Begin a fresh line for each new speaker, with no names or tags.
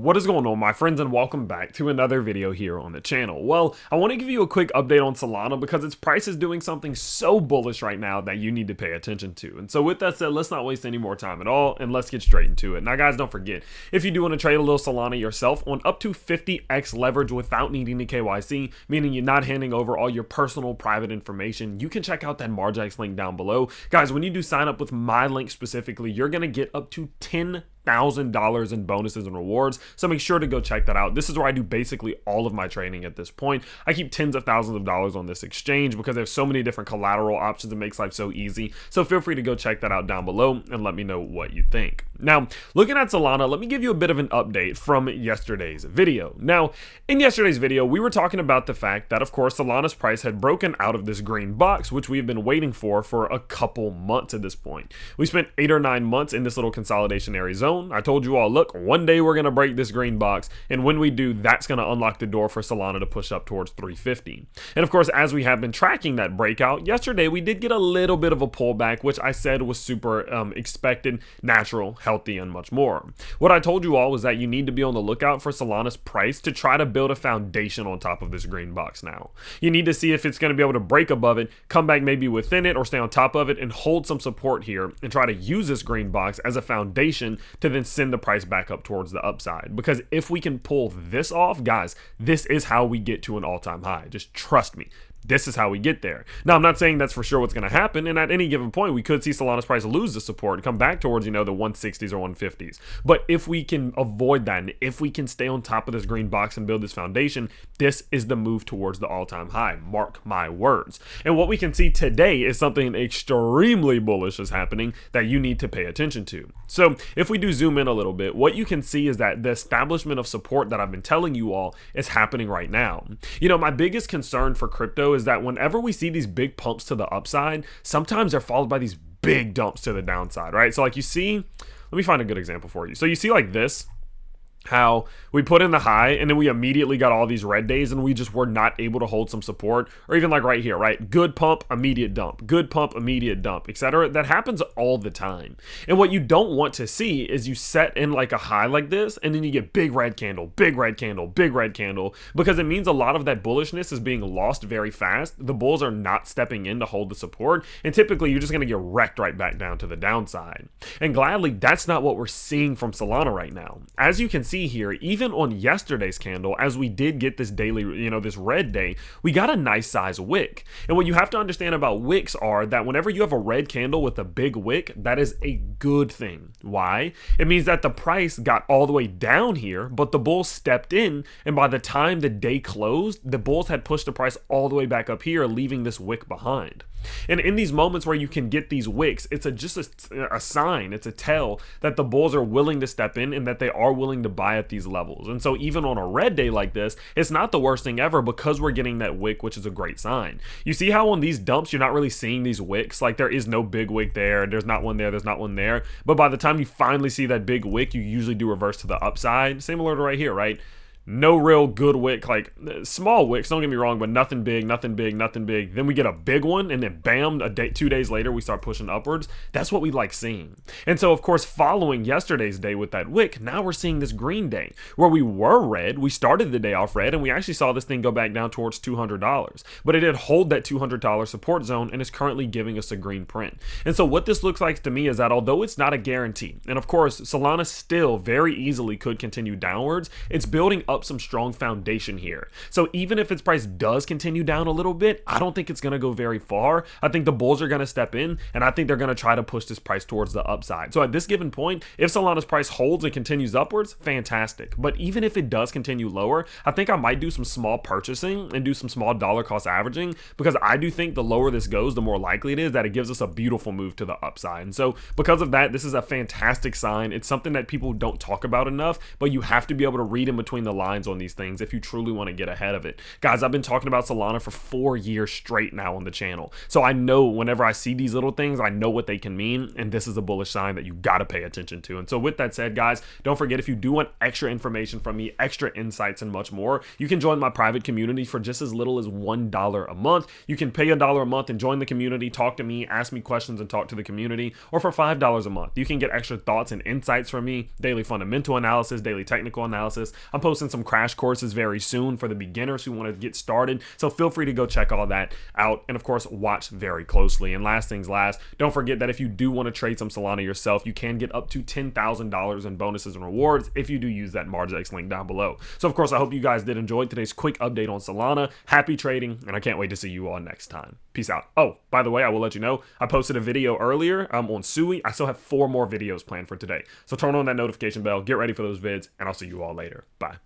What is going on, my friends, and welcome back to another video here on the channel. Well, I want to give you a quick update on Solana because its price is doing something so bullish right now that you need to pay attention to. And so with that said, let's not waste any more time at all and let's get straight into it. Now guys, don't forget, if you do want to trade a little Solana yourself on up to 50x leverage without needing to KYC, meaning you're not handing over all your personal private information, you can check out that Marjax link down below. Guys, when you do sign up with my link specifically, you're going to get up to $10,000 in bonuses and rewards, so make sure to go check that out. This is where I do basically all of my trading at this point. I keep tens of thousands of dollars on this exchange because there's so many different collateral options. It makes life so easy, so feel free to go check that out down below and let me know what you think. Now, looking at Solana, let me give you a bit of an update from yesterday's video. Now, in yesterday's video, we were talking about the fact that, of course, Solana's price had broken out of this green box, which we've been waiting for a couple months at this point. We spent 8 or 9 months in this little consolidationary zone. I told you all, look, one day we're going to break this green box, and when we do, that's going to unlock the door for Solana to push up towards 350. And of course, as we have been tracking that breakout, yesterday we did get a little bit of a pullback, which I said was super expected, natural, healthy, and much more. What I told you all was that you need to be on the lookout for Solana's price to try to build a foundation on top of this green box now. You need to see if it's going to be able to break above it, come back maybe within it, or stay on top of it and hold some support here and try to use this green box as a foundation to then send the price back up towards the upside. Because if we can pull this off, guys, this is how we get to an all-time high. Just trust me. This is how we get there. Now, I'm not saying that's for sure what's going to happen, and at any given point, we could see Solana's price lose the support and come back towards, the 160s or 150s. But if we can avoid that, and if we can stay on top of this green box and build this foundation, this is the move towards the all-time high. Mark my words. And what we can see today is something extremely bullish is happening that you need to pay attention to. So if we do zoom in a little bit, what you can see is that the establishment of support that I've been telling you all is happening right now. My biggest concern for crypto is that whenever we see these big pumps to the upside, sometimes they're followed by these big dumps to the downside, right? So like you see, let me find a good example for you. So you see like this, how we put in the high and then we immediately got all these red days and we just were not able to hold some support, or even like right here, right? Good pump, immediate dump, good pump, immediate dump, etc. That happens all the time. And what you don't want to see is you set in like a high like this and then you get big red candle, big red candle, big red candle, because it means a lot of that bullishness is being lost very fast. The bulls are not stepping in to hold the support, and typically you're just going to get wrecked right back down to the downside. And gladly, that's not what we're seeing from Solana right now. As you can see here, even on yesterday's candle, as we did get this daily, this red day, we got a nice size wick. And what you have to understand about wicks are that whenever you have a red candle with a big wick, that is a good thing. Why? It means that the price got all the way down here, but the bulls stepped in, and by the time the day closed, the bulls had pushed the price all the way back up here, leaving this wick behind. And in these moments where you can get these wicks, it's just a sign, it's a tell that the bulls are willing to step in and that they are willing to buy at these levels. And so even on a red day like this, it's not the worst thing ever because we're getting that wick, which is a great sign. You see how on these dumps, you're not really seeing these wicks? Like there is no big wick there, there's not one there, there's not one there. But by the time you finally see that big wick, you usually do reverse to the upside. Similar to right here, right? No real good wick, like small wicks, don't get me wrong, but nothing big, nothing big, nothing big. Then we get a big one, and then bam, 2 days later, we start pushing upwards. That's what we like seeing. And so, of course, following yesterday's day with that wick, now we're seeing this green day, where we were red, we started the day off red, and we actually saw this thing go back down towards $200. But it did hold that $200 support zone, and is currently giving us a green print. And so what this looks like to me is that although it's not a guarantee, and of course, Solana still very easily could continue downwards, it's building up some strong foundation here. So even if its price does continue down a little bit, I don't think it's going to go very far. I think the bulls are going to step in, and I think they're going to try to push this price towards the upside. So at this given point, if Solana's price holds and continues upwards, fantastic. But even if it does continue lower, I think I might do some small purchasing and do some small dollar cost averaging, because I do think the lower this goes, the more likely it is that it gives us a beautiful move to the upside. And so because of that, this is a fantastic sign. It's something that people don't talk about enough, but you have to be able to read in between the lines on these things if you truly want to get ahead of it. Guys, I've been talking about Solana for 4 years straight now on the channel. So I know whenever I see these little things, I know what they can mean. And this is a bullish sign that you got to pay attention to. And so with that said, guys, don't forget, if you do want extra information from me, extra insights and much more, you can join my private community for just as little as $1 a month. You can pay $1 a month and join the community, talk to me, ask me questions and talk to the community. Or for $5 a month, you can get extra thoughts and insights from me, daily fundamental analysis, daily technical analysis. I'm posting some crash courses very soon for the beginners who want to get started. So feel free to go check all that out. And of course, watch very closely. And last things last, don't forget that if you do want to trade some Solana yourself, you can get up to $10,000 in bonuses and rewards if you do use that Margex link down below. So of course, I hope you guys did enjoy today's quick update on Solana. Happy trading, and I can't wait to see you all next time. Peace out. Oh, by the way, I will let you know, I posted a video earlier on Sui. I still have 4 more videos planned for today. So turn on that notification bell, get ready for those vids, and I'll see you all later. Bye.